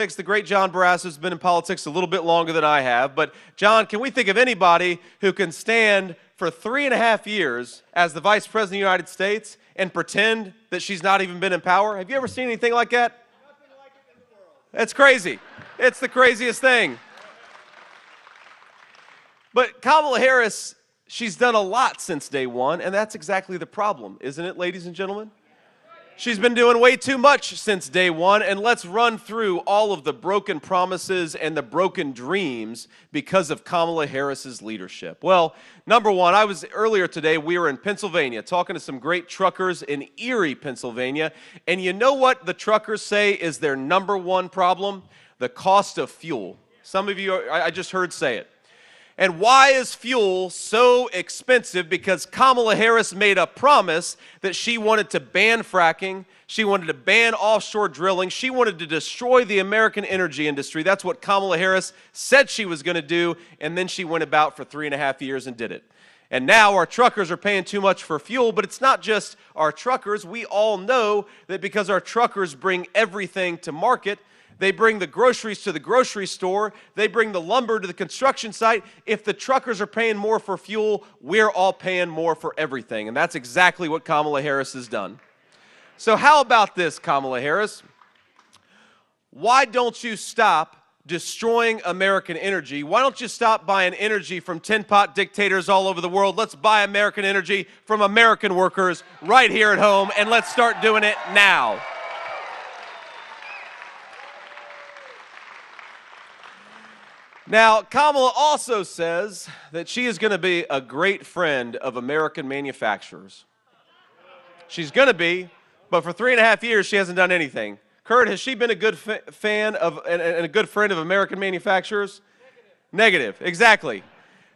The great John Barrasso has been in politics a little bit longer than I have. But, John, can we think of anybody who can stand for 3.5 years as the Vice President of the United States and pretend that she's not even been in power? Have you ever seen anything like that? Nothing like it in the world. It's crazy. It's the craziest thing. But Kamala Harris, she's done a lot since day one, and that's exactly the problem, isn't it, ladies and gentlemen? She's been doing way too much since day one, and let's run through all of the broken promises and the broken dreams because of Kamala Harris's leadership. Well, number one, earlier today, we were in Pennsylvania talking to some great truckers in Erie, Pennsylvania, and you know what the truckers say is their number one problem? The cost of fuel. Some of you, I just heard say it. And why is fuel so expensive? Because Kamala Harris made a promise that she wanted to ban fracking, she wanted to ban offshore drilling, she wanted to destroy the American energy industry. That's what Kamala Harris said she was going to do, and then she went about for 3.5 years and did it. And now our truckers are paying too much for fuel, but it's not just our truckers. We all know that because our truckers bring everything to market, they bring the groceries to the grocery store. They bring the lumber to the construction site. If the truckers are paying more for fuel, we're all paying more for everything. And that's exactly what Kamala Harris has done. So how about this, Kamala Harris? Why don't you stop destroying American energy? Why don't you stop buying energy from tin-pot dictators all over the world? Let's buy American energy from American workers right here at home, and let's start doing it now. Now, Kamala also says that she is going to be a great friend of American manufacturers. She's going to be, but for 3.5 years, she hasn't done anything. Kurt, has she been a good fan of and a good friend of American manufacturers? Negative, exactly.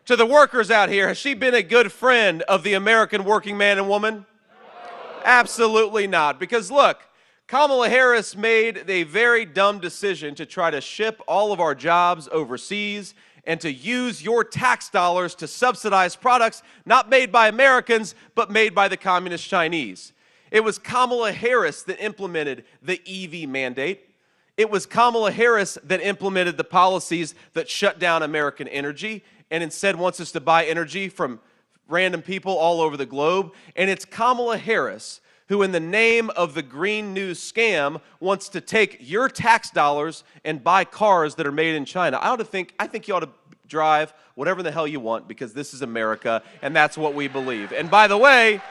To the workers out here, has she been a good friend of the American working man and woman? No. Absolutely not, because look, Kamala Harris made a very dumb decision to try to ship all of our jobs overseas and to use your tax dollars to subsidize products not made by Americans, but made by the communist Chinese. It was Kamala Harris that implemented the EV mandate. It was Kamala Harris that implemented the policies that shut down American energy and instead wants us to buy energy from random people all over the globe. And it's Kamala Harris who in the name of the Green New scam wants to take your tax dollars and buy cars that are made in China. I think you ought to drive whatever the hell you want because this is America and that's what we believe. And by the way,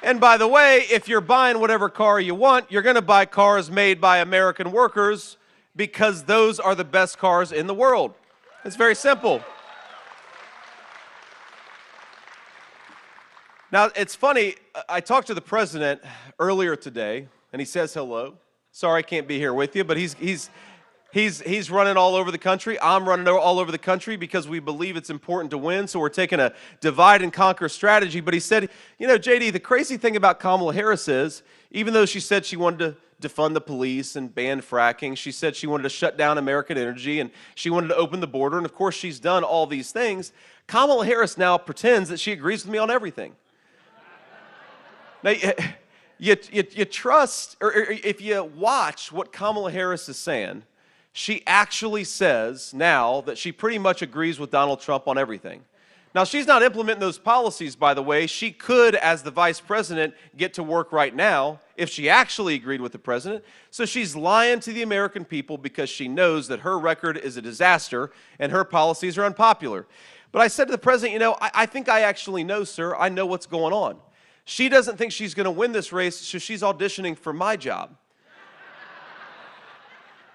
if you're buying whatever car you want, you're going to buy cars made by American workers because those are the best cars in the world. It's very simple. Now, it's funny, I talked to the president earlier today, and he says hello. Sorry I can't be here with you, but he's running all over the country. I'm running all over the country because we believe it's important to win, so we're taking a divide and conquer strategy. But he said, you know, JD, the crazy thing about Kamala Harris is, even though she said she wanted to defund the police and ban fracking, she said she wanted to shut down American energy, and she wanted to open the border, and of course she's done all these things. Kamala Harris now pretends that she agrees with me on everything. Now, you trust, or if you watch what Kamala Harris is saying, she actually says now that she pretty much agrees with Donald Trump on everything. Now, she's not implementing those policies, by the way. She could, as the vice president, get to work right now if she actually agreed with the president. So she's lying to the American people because she knows that her record is a disaster and her policies are unpopular. But I said to the president, you know, I think I actually know, sir. I know what's going on. She doesn't think she's going to win this race, so she's auditioning for my job.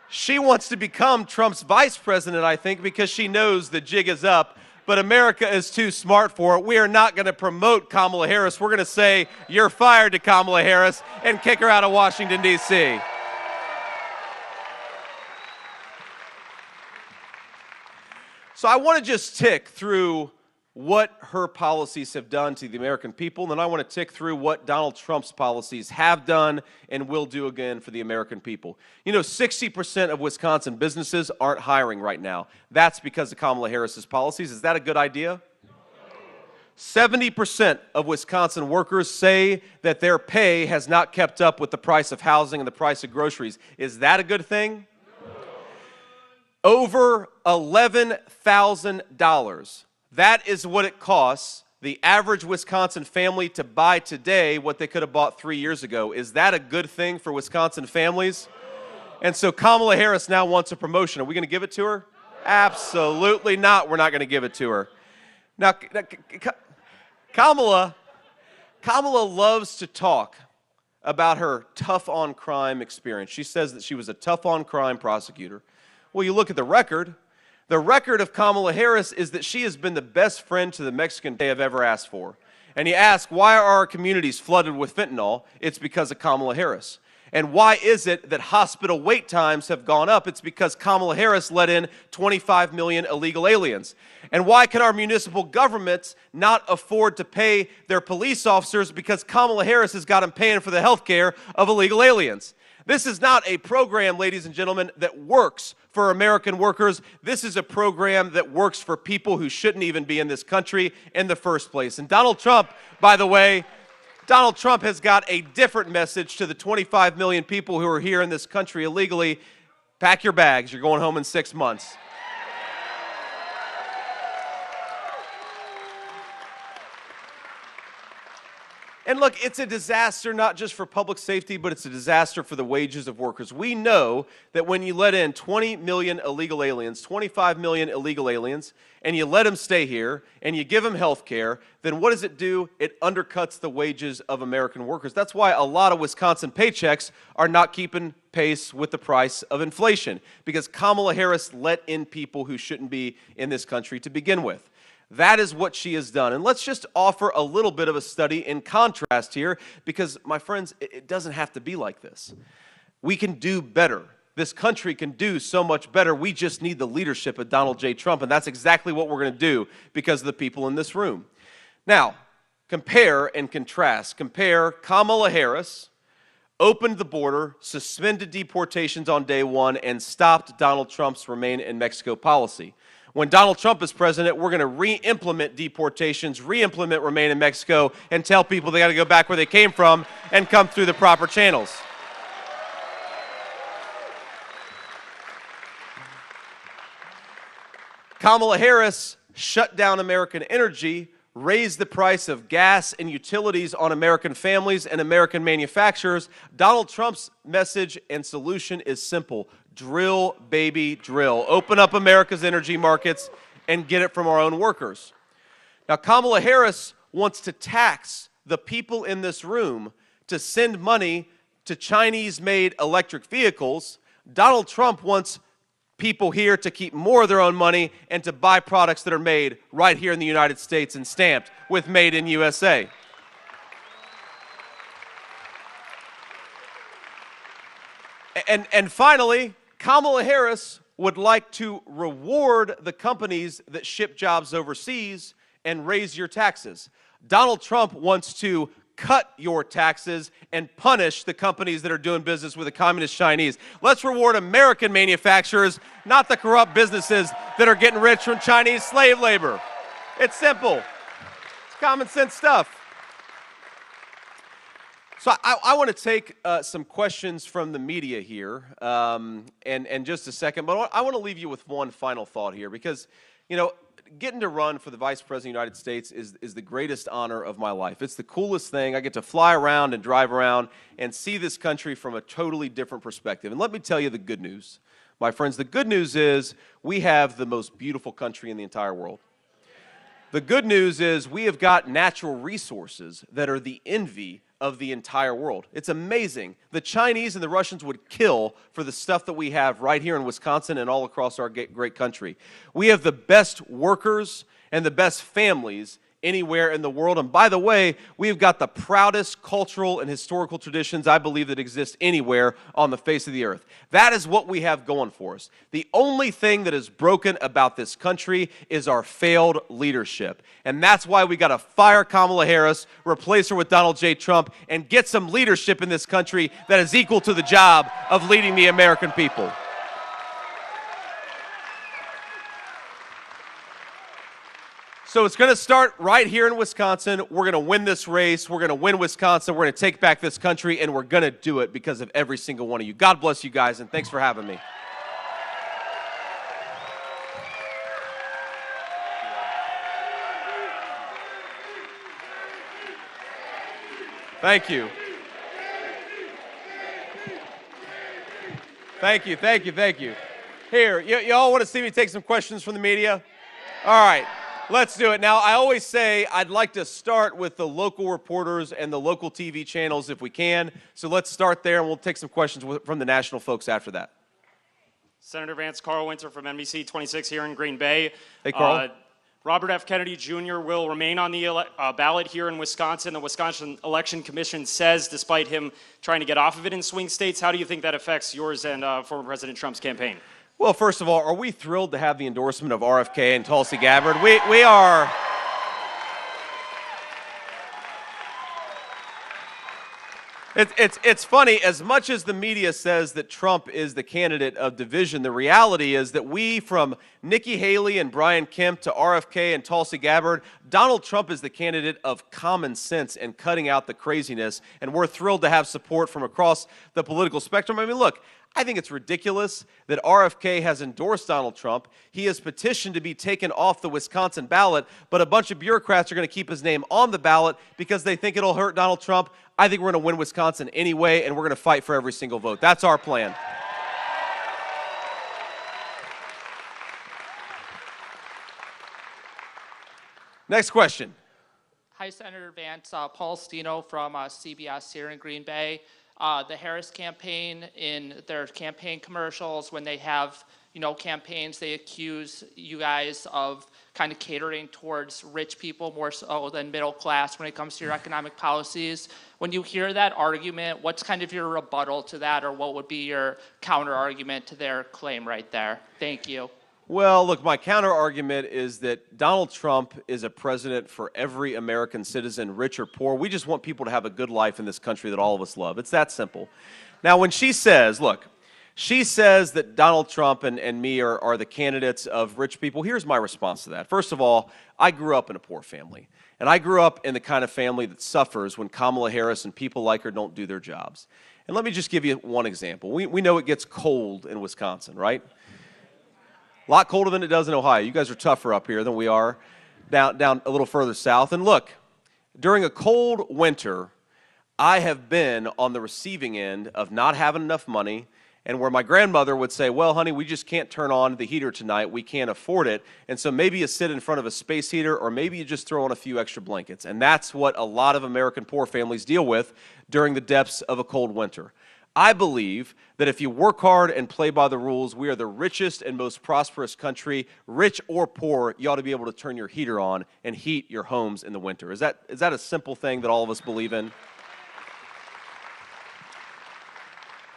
She wants to become Trump's vice president, I think, because she knows the jig is up, but America is too smart for it. We are not going to promote Kamala Harris. We're going to say, you're fired to Kamala Harris, and kick her out of Washington, D.C. So I want to just tick through what her policies have done to the American people, and then I want to tick through what Donald Trump's policies have done and will do again for the American people. You know, 60% of Wisconsin businesses aren't hiring right now. That's because of Kamala Harris's policies. Is that a good idea? 70% of Wisconsin workers say that their pay has not kept up with the price of housing and the price of groceries. Is that a good thing? Over $11,000. That is what it costs the average Wisconsin family to buy today what they could have bought 3 years ago. Is that a good thing for Wisconsin families? And so Kamala Harris now wants a promotion. Are we going to give it to her? Absolutely not. We're not going to give it to her. Now, Kamala loves to talk about her tough-on-crime experience. She says that she was a tough-on-crime prosecutor. Well, you look at the record. The record of Kamala Harris is that she has been the best friend to the Mexican they have ever asked for. And you ask, why are our communities flooded with fentanyl? It's because of Kamala Harris. And why is it that hospital wait times have gone up? It's because Kamala Harris let in 25 million illegal aliens. And why can our municipal governments not afford to pay their police officers? Because Kamala Harris has got them paying for the health care of illegal aliens. This is not a program, ladies and gentlemen, that works for American workers. This is a program that works for people who shouldn't even be in this country in the first place. And Donald Trump, by the way, Donald Trump has got a different message to the 25 million people who are here in this country illegally. Pack your bags. You're going home in 6 months. And look, it's a disaster not just for public safety, but it's a disaster for the wages of workers. We know that when you let in 20 million illegal aliens, 25 million illegal aliens, and you let them stay here, and you give them health care, then what does it do? It undercuts the wages of American workers. That's why a lot of Wisconsin paychecks are not keeping pace with the price of inflation, because Kamala Harris let in people who shouldn't be in this country to begin with. That is what she has done. And let's just offer a little bit of a study in contrast here, because, my friends, it doesn't have to be like this. We can do better. This country can do so much better. We just need the leadership of Donald J. Trump, and that's exactly what we're going to do because of the people in this room. Now, compare and contrast. Compare Kamala Harris, opened the border, suspended deportations on day one, and stopped Donald Trump's Remain in Mexico policy. When Donald Trump is president, we're going to re-implement deportations, re-implement Remain in Mexico, and tell people they got to go back where they came from and come through the proper channels. Kamala Harris shut down American energy, raised the price of gas and utilities on American families and American manufacturers. Donald Trump's message and solution is simple. Drill, baby, drill. Open up America's energy markets and get it from our own workers. Now, Kamala Harris wants to tax the people in this room to send money to Chinese-made electric vehicles. Donald Trump wants people here to keep more of their own money and to buy products that are made right here in the United States and stamped with Made in USA. And finally, Kamala Harris would like to reward the companies that ship jobs overseas and raise your taxes. Donald Trump wants to cut your taxes and punish the companies that are doing business with the communist Chinese. Let's reward American manufacturers, not the corrupt businesses that are getting rich from Chinese slave labor. It's simple. It's common sense stuff. So I want to take some questions from the media here in just a second, but I want to leave you with one final thought here because, you know, getting to run for the Vice President of the United States is the greatest honor of my life. It's the coolest thing. I get to fly around and drive around and see this country from a totally different perspective. And let me tell you the good news. My friends, the good news is we have the most beautiful country in the entire world. The good news is we have got natural resources that are the envy of the entire world. It's amazing. The Chinese and the Russians would kill for the stuff that we have right here in Wisconsin and all across our great country. We have the best workers and the best families anywhere in the world. And by the way, we've got the proudest cultural and historical traditions I believe that exist anywhere on the face of the earth. That is what we have going for us. The only thing that is broken about this country is our failed leadership. And that's why we got to fire Kamala Harris, replace her with Donald J. Trump, and get some leadership in this country that is equal to the job of leading the American people. So it's going to start right here in Wisconsin. We're going to win this race. We're going to win Wisconsin. We're going to take back this country, and we're going to do it because of every single one of you. God bless you guys, and thanks for having me. Thank you. Thank you, thank you, thank you. Here, y'all want to see me take some questions from the media? All right, let's do it. Now, I always say I'd like to start with the local reporters and the local TV channels if we can. So let's start there, and we'll take some questions from the national folks after that. Senator Vance, Carl Winter from NBC 26 here in Green Bay. Hey, Carl. Robert F. Kennedy Jr. will remain on the ballot here in Wisconsin. The Wisconsin Election Commission says, despite him trying to get off of it in swing states, how do you think that affects yours and former President Trump's campaign? Well, first of all, are we thrilled to have the endorsement of RFK and Tulsi Gabbard? We are. It's funny, as much as the media says that Trump is the candidate of division, the reality is that we, from Nikki Haley and Brian Kemp to RFK and Tulsi Gabbard, Donald Trump is the candidate of common sense and cutting out the craziness, and we're thrilled to have support from across the political spectrum. I mean, look, I think it's ridiculous that RFK has endorsed Donald Trump. He has petitioned to be taken off the Wisconsin ballot, but a bunch of bureaucrats are going to keep his name on the ballot because they think it'll hurt Donald Trump. I think we're going to win Wisconsin anyway, and we're going to fight for every single vote. That's our plan. Next question. Hi, Senator Vance. Paul Stino from CBS here in Green Bay. The Harris campaign, in their campaign commercials, when they have, campaigns, they accuse you guys of kind of catering towards rich people more so than middle class when it comes to your economic policies. When you hear that argument, what's kind of your rebuttal to that, or what would be your counter argument to their claim right there? Thank you. Well, look, my counter argument is that Donald Trump is a president for every American citizen, rich or poor. We just want people to have a good life in this country that all of us love. It's that simple. Now, when she says, look, she says that Donald Trump and me are the candidates of rich people, here's my response to that. First of all, I grew up in a poor family, and I grew up in the kind of family that suffers when Kamala Harris and people like her don't do their jobs. And let me just give you one example. We know it gets cold in Wisconsin, right? A lot colder than it does in Ohio. You guys are tougher up here than we are down a little further south. And look, during a cold winter, I have been on the receiving end of not having enough money, and where my grandmother would say, well, honey, we just can't turn on the heater tonight. We can't afford it. And so maybe you sit in front of a space heater, or maybe you just throw on a few extra blankets. And that's what a lot of American poor families deal with during the depths of a cold winter. I believe that if you work hard and play by the rules, we are the richest and most prosperous country. Rich or poor, you ought to be able to turn your heater on and heat your homes in the winter. Is that a simple thing that all of us believe in?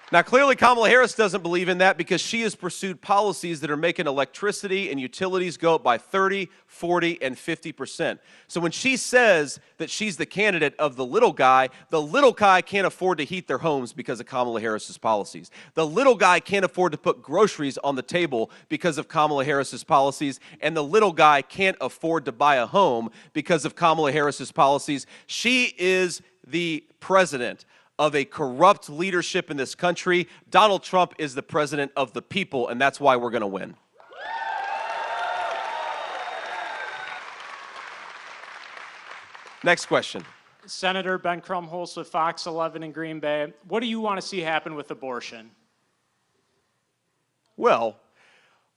Now, clearly, Kamala Harris doesn't believe in that because she has pursued policies that are making electricity and utilities go up by 30, 40, and 50%. So when she says that she's the candidate of the little guy can't afford to heat their homes because of Kamala Harris's policies. The little guy can't afford to put groceries on the table because of Kamala Harris's policies, and the little guy can't afford to buy a home because of Kamala Harris's policies. She is the president of a corrupt leadership in this country. Donald Trump is the president of the people, and that's why we're going to win. Next question. Senator Ben Krumholz with Fox 11 in Green Bay. What do you want to see happen with abortion? Well,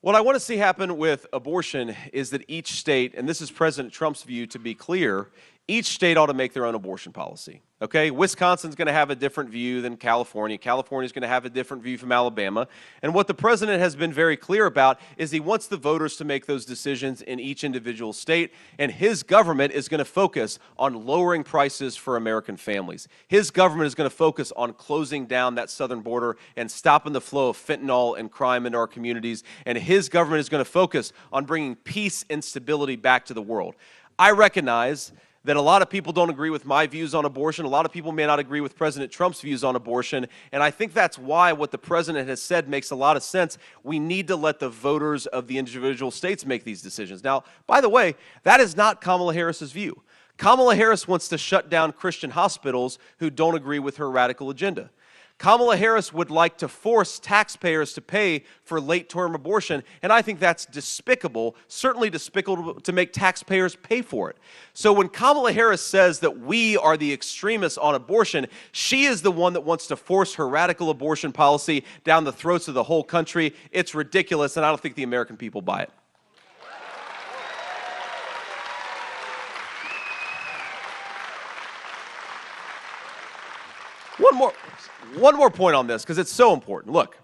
what I want to see happen with abortion is that each state, and this is President Trump's view to be clear, each state ought to make their own abortion policy. Okay, Wisconsin's going to have a different view than California. California's going to have a different view from Alabama. And what the president has been very clear about is he wants the voters to make those decisions in each individual state, and his government is going to focus on lowering prices for American families. His government is going to focus on closing down that southern border and stopping the flow of fentanyl and crime into our communities, and his government is going to focus on bringing peace and stability back to the world. I recognize that a lot of people don't agree with my views on abortion. A lot of people may not agree with President Trump's views on abortion. And I think that's why what the president has said makes a lot of sense. We need to let the voters of the individual states make these decisions. Now, by the way, that is not Kamala Harris's view. Kamala Harris wants to shut down Christian hospitals who don't agree with her radical agenda. Kamala Harris would like to force taxpayers to pay for late-term abortion, and I think that's despicable, certainly despicable to make taxpayers pay for it. So when Kamala Harris says that we are the extremists on abortion, she is the one that wants to force her radical abortion policy down the throats of the whole country. It's ridiculous, and I don't think the American people buy it. One more point on this, because it's so important. Look,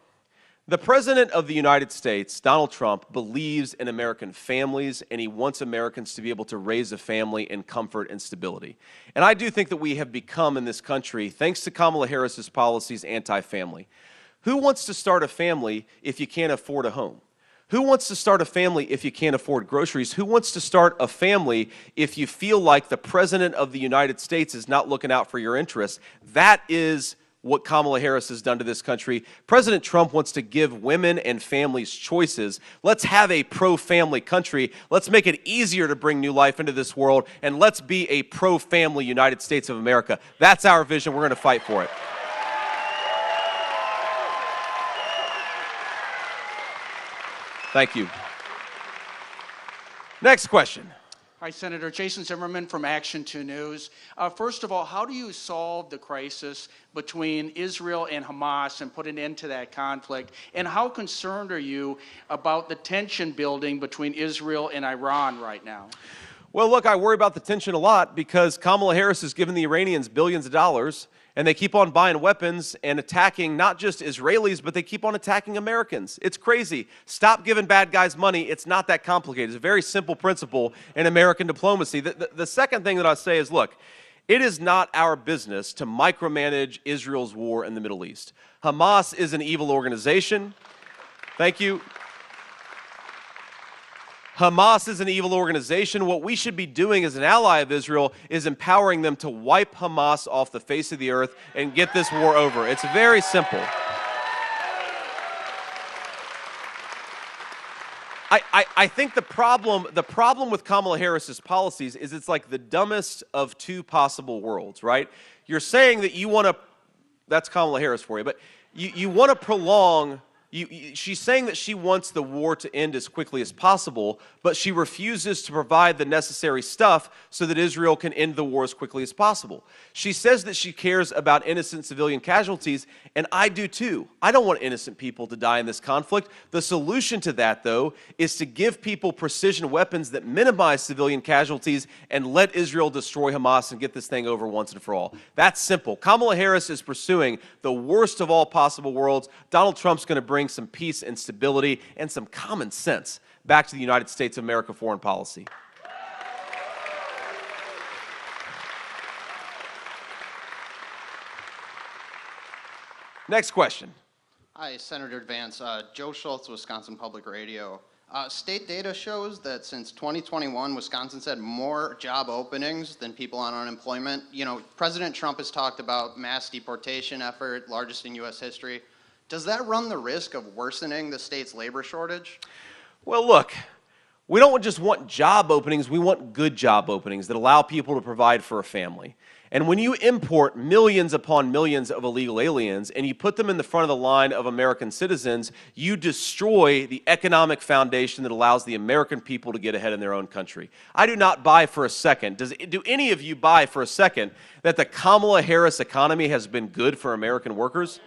the President of the United States, Donald Trump, believes in American families, and he wants Americans to be able to raise a family in comfort and stability. And I do think that we have become in this country, thanks to Kamala Harris's policies, anti-family. Who wants to start a family if you can't afford a home? Who wants to start a family if you can't afford groceries? Who wants to start a family if you feel like the President of the United States is not looking out for your interests? That is what Kamala Harris has done to this country. President Trump wants to give women and families choices. Let's have a pro-family country. Let's make it easier to bring new life into this world, and let's be a pro-family United States of America. That's our vision. We're going to fight for it. Thank you. Next question. Hi, Senator. Jason Zimmerman from Action 2 News. First of all, how do you solve the crisis between Israel and Hamas and put an end to that conflict? And how concerned are you about the tension building between Israel and Iran right now? Well, look, I worry about the tension a lot because Kamala Harris has given the Iranians billions of dollars, and they keep on buying weapons and attacking not just Israelis, but they keep on attacking Americans. It's crazy. Stop giving bad guys money. It's not that complicated. It's a very simple principle in American diplomacy. The second thing that I say is, look, it is not our business to micromanage Israel's war in the Middle East. Hamas is an evil organization. Thank you. Hamas is an evil organization. What we should be doing as an ally of Israel is empowering them to wipe Hamas off the face of the earth and get this war over. It's very simple. I think the problem with Kamala Harris's policies is it's like the dumbest of two possible worlds, right? You're saying that you want to, that's Kamala Harris for you, but you want to prolong. She's saying that she wants the war to end as quickly as possible, but she refuses to provide the necessary stuff so that Israel can end the war as quickly as possible. She says that she cares about innocent civilian casualties, and I do too. I don't want innocent people to die in this conflict. The solution to that, though, is to give people precision weapons that minimize civilian casualties and let Israel destroy Hamas and get this thing over once and for all. That's simple. Kamala Harris is pursuing the worst of all possible worlds. Donald Trump's going to bring some peace and stability and some common sense back to the United States of America foreign policy. Next question. Hi, Senator Vance. Joe Schultz, Wisconsin Public Radio. State data shows that since 2021, Wisconsin's had more job openings than people on unemployment. You know, President Trump has talked about mass deportation effort, largest in U.S. history. Does that run the risk of worsening the state's labor shortage? Well, look, we don't just want job openings, we want good job openings that allow people to provide for a family. And when you import millions upon millions of illegal aliens and you put them in the front of the line of American citizens, you destroy the economic foundation that allows the American people to get ahead in their own country. I do not buy for a second, do any of you buy for a second that the Kamala Harris economy has been good for American workers?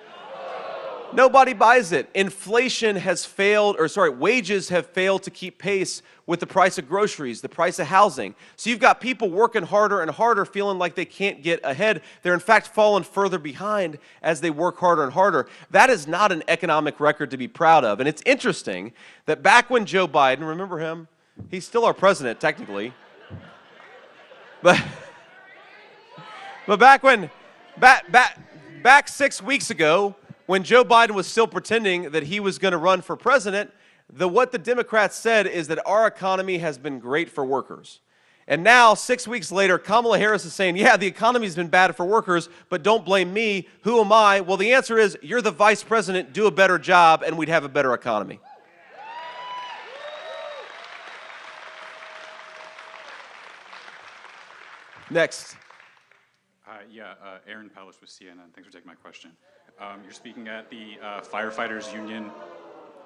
Nobody buys it. Inflation has failed, wages have failed to keep pace with the price of groceries, the price of housing. So you've got people working harder and harder, feeling like they can't get ahead. They're in fact falling further behind as they work harder and harder. That is not an economic record to be proud of. And it's interesting that back when Joe Biden, remember him? He's still our president, technically. But back 6 weeks ago, when Joe Biden was still pretending that he was going to run for president, what the Democrats said is that our economy has been great for workers. And now, 6 weeks later, Kamala Harris is saying, yeah, the economy's been bad for workers, but don't blame me. Who am I? Well, the answer is, you're the vice president, do a better job, and we'd have a better economy. Next. Aaron Palish with CNN. Thanks for taking my question. You're speaking at the Firefighters Union.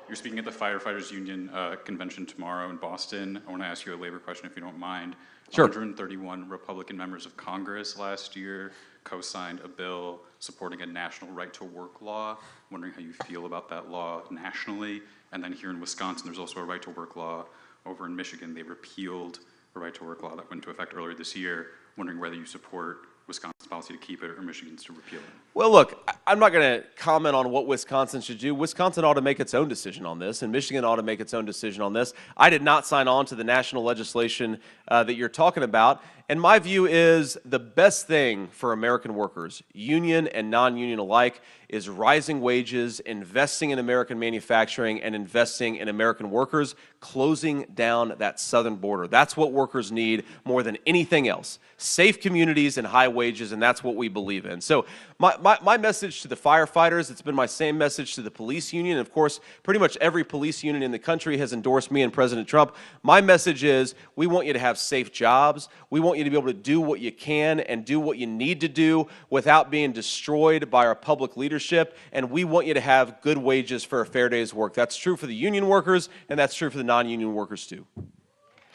You're speaking at the Firefighters Union convention tomorrow in Boston. I want to ask you a labor question, if you don't mind. Sure. 131 Republican members of Congress last year co-signed a bill supporting a national right-to-work law. I'm wondering how you feel about that law nationally. And then here in Wisconsin, there's also a right-to-work law. Over in Michigan, they repealed a right-to-work law that went into effect earlier this year. Wondering whether you support Wisconsin's policy to keep it or Michigan's to repeal it. Well, look, I'm not going to comment on what Wisconsin should do. Wisconsin ought to make its own decision on this, and Michigan ought to make its own decision on this. I did not sign on to the national legislation that you're talking about, and my view is the best thing for American workers, union and non-union alike, is rising wages, investing in American manufacturing, and investing in American workers, closing down that southern border. That's what workers need more than anything else. Safe communities and high wages, and that's what we believe in. So my message to the firefighters, it's been my same message to the police union. Of course, pretty much every police union in the country has endorsed me and President Trump. My message is, we want you to have safe jobs. We want you to be able to do what you can and do what you need to do without being destroyed by our public leadership. And we want you to have good wages for a fair day's work. That's true for the union workers, and that's true for the non-union workers too.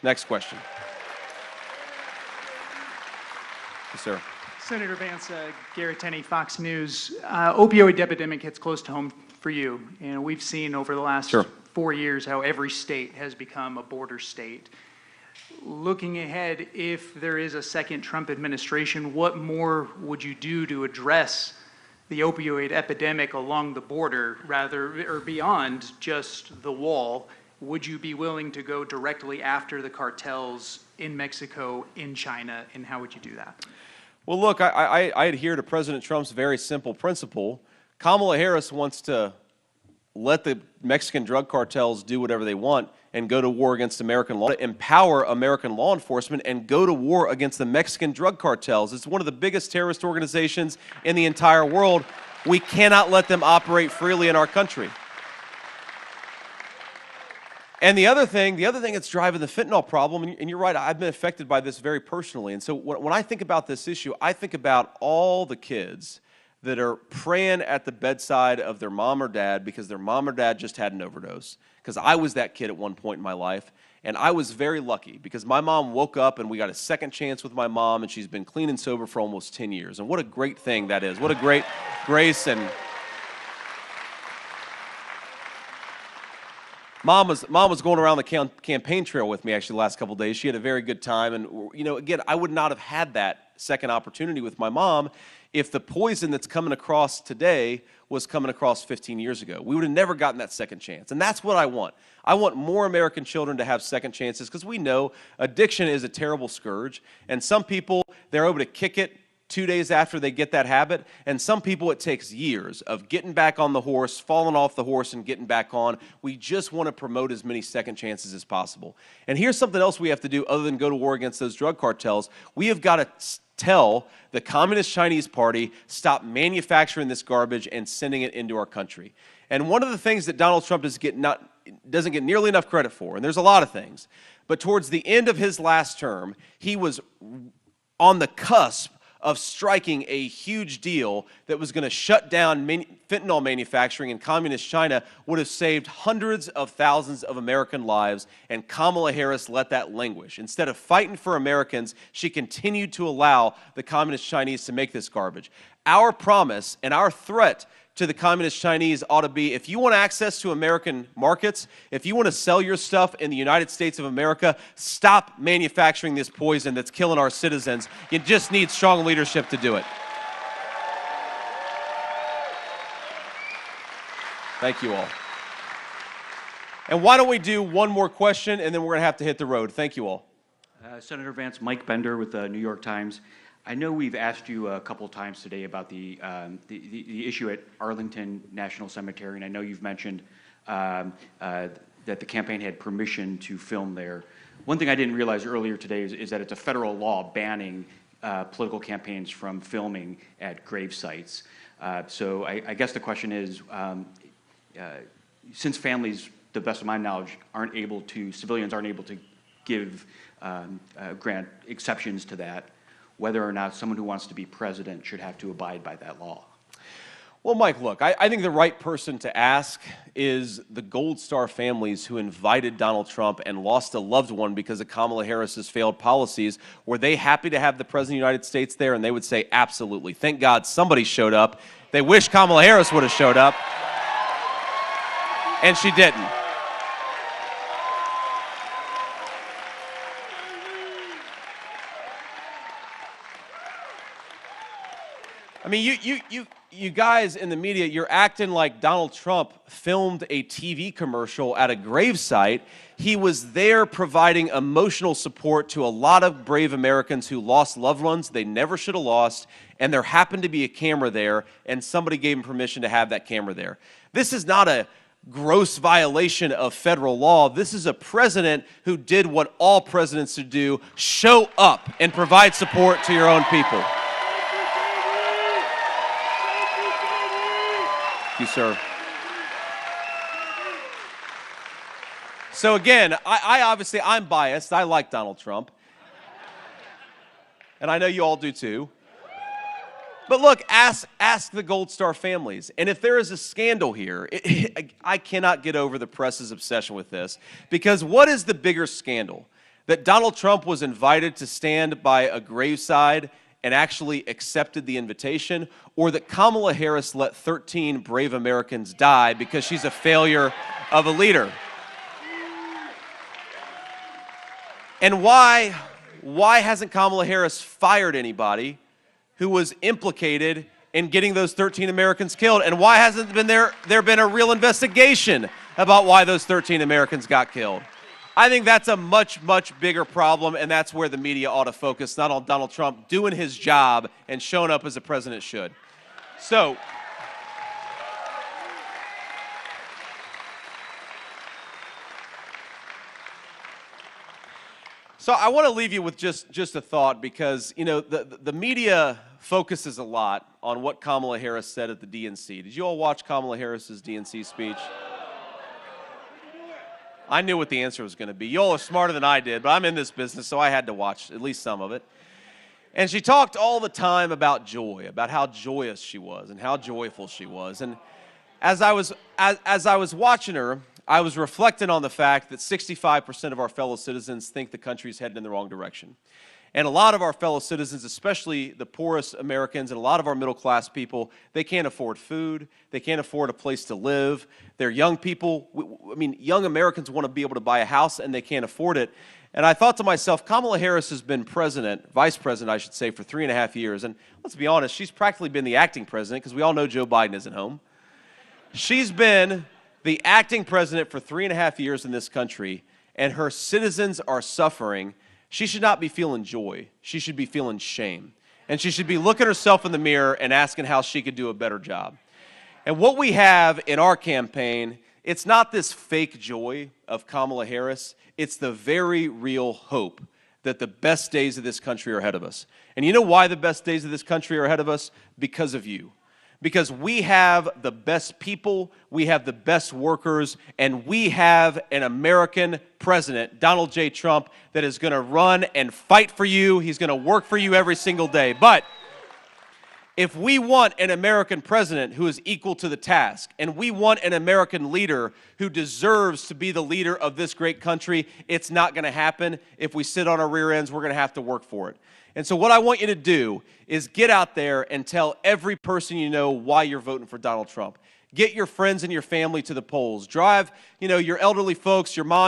Next question. Yes, sir. Senator Vance, Gary Tenney, Fox News. Opioid epidemic hits close to home for you. And we've seen over the last 4 years how every state has become a border state. Looking ahead, if there is a second Trump administration, what more would you do to address the opioid epidemic along the border, rather, or beyond just the wall? Would you be willing to go directly after the cartels in Mexico, in China, and how would you do that? Well, look, I adhere to President Trump's very simple principle. Kamala Harris wants to let the Mexican drug cartels do whatever they want and go to war against American law, empower American law enforcement and go to war against the Mexican drug cartels. It's one of the biggest terrorist organizations in the entire world. We cannot let them operate freely in our country. And the other thing that's driving the fentanyl problem, and you're right, I've been affected by this very personally. And so when I think about this issue, I think about all the kids that are praying at the bedside of their mom or dad because their mom or dad just had an overdose. Because I was that kid at one point in my life, and I was very lucky because my mom woke up and we got a second chance with my mom, and she's been clean and sober for almost 10 years. And what a great thing that is. What a great grace. And Mom was going around the campaign trail with me actually the last couple of days. She had a very good time. And, you know, again, I would not have had that second opportunity with my mom if the poison that's coming across today was coming across 15 years ago. We would have never gotten that second chance. And that's what I want. I want more American children to have second chances because we know addiction is a terrible scourge. And some people, they're able to kick it 2 days after they get that habit, and some people it takes years of getting back on the horse, falling off the horse, and getting back on. We just want to promote as many second chances as possible. And here's something else we have to do other than go to war against those drug cartels. We have got to tell the Communist Chinese Party, stop manufacturing this garbage and sending it into our country. And one of the things that Donald Trump doesn't get nearly enough credit for, and there's a lot of things, but towards the end of his last term, he was on the cusp of striking a huge deal that was going to shut down fentanyl manufacturing in communist China, would have saved hundreds of thousands of American lives, and Kamala Harris let that languish. Instead of fighting for Americans, she continued to allow the communist Chinese to make this garbage. Our promise and our threat to the communist Chinese ought to be, if you want access to American markets, if you want to sell your stuff in the United States of America, stop manufacturing this poison that's killing our citizens. You just need strong leadership to do it. Thank you all. And why don't we do one more question, and then we're going to have to hit the road. Thank you all. Senator Vance, Mike Bender with the New York Times. I know we've asked you a couple times today about the issue at Arlington National Cemetery, and I know you've mentioned that the campaign had permission to film there. One thing I didn't realize earlier today is that it's a federal law banning political campaigns from filming at grave sites. So I guess the question is, since families, to the best of my knowledge, civilians aren't able to give, grant exceptions to that, whether or not someone who wants to be president should have to abide by that law. Well, Mike, look, I think the right person to ask is the Gold Star families who invited Donald Trump and lost a loved one because of Kamala Harris's failed policies. Were they happy to have the President of the United States there? And they would say, absolutely. Thank God somebody showed up. They wish Kamala Harris would have showed up. And she didn't. I mean, you guys in the media, you're acting like Donald Trump filmed a TV commercial at a gravesite. He was there providing emotional support to a lot of brave Americans who lost loved ones they never should have lost, and there happened to be a camera there, and somebody gave him permission to have that camera there. This is not a gross violation of federal law. This is a president who did what all presidents should do: show up and provide support to your own people. Thank you, sir. So again, I'm biased. I like Donald Trump. And I know you all do too. But look, ask the Gold Star families. And if there is a scandal here, I cannot get over the press's obsession with this. Because what is the bigger scandal? That Donald Trump was invited to stand by a graveside and actually accepted the invitation, or that Kamala Harris let 13 brave Americans die because she's a failure of a leader? And why hasn't Kamala Harris fired anybody who was implicated in getting those 13 Americans killed? And why hasn't there been a real investigation about why those 13 Americans got killed? I think that's a much, much bigger problem, and that's where the media ought to focus, not on Donald Trump doing his job and showing up as a president should. So I want to leave you with just a thought, because, you know, the media focuses a lot on what Kamala Harris said at the DNC. Did you all watch Kamala Harris's DNC speech? I knew what the answer was going to be. You all are smarter than I did, but I'm in this business, so I had to watch at least some of it. And she talked all the time about joy, about how joyous she was and how joyful she was. And as I was watching her, I was reflecting on the fact that 65% of our fellow citizens think the country's heading in the wrong direction. And a lot of our fellow citizens, especially the poorest Americans and a lot of our middle-class people, they can't afford food. They can't afford a place to live. They're young people. I mean, young Americans want to be able to buy a house, and they can't afford it. And I thought to myself, Kamala Harris has been vice president, I should say, for 3.5 years. And let's be honest, she's practically been the acting president, because we all know Joe Biden isn't home. She's been the acting president for 3.5 years in this country, and her citizens are suffering. She should not be feeling joy. She should be feeling shame. And she should be looking herself in the mirror and asking how she could do a better job. And what we have in our campaign, it's not this fake joy of Kamala Harris. It's the very real hope that the best days of this country are ahead of us. And you know why the best days of this country are ahead of us? Because of you. Because we have the best people, we have the best workers, and we have an American president, Donald J. Trump, that is going to run and fight for you. He's going to work for you every single day. But if we want an American president who is equal to the task, and we want an American leader who deserves to be the leader of this great country, it's not going to happen if we sit on our rear ends. We're going to have to work for it. And so what I want you to do is get out there and tell every person you know why you're voting for Donald Trump. Get your friends and your family to the polls. Drive, your elderly folks, your mom,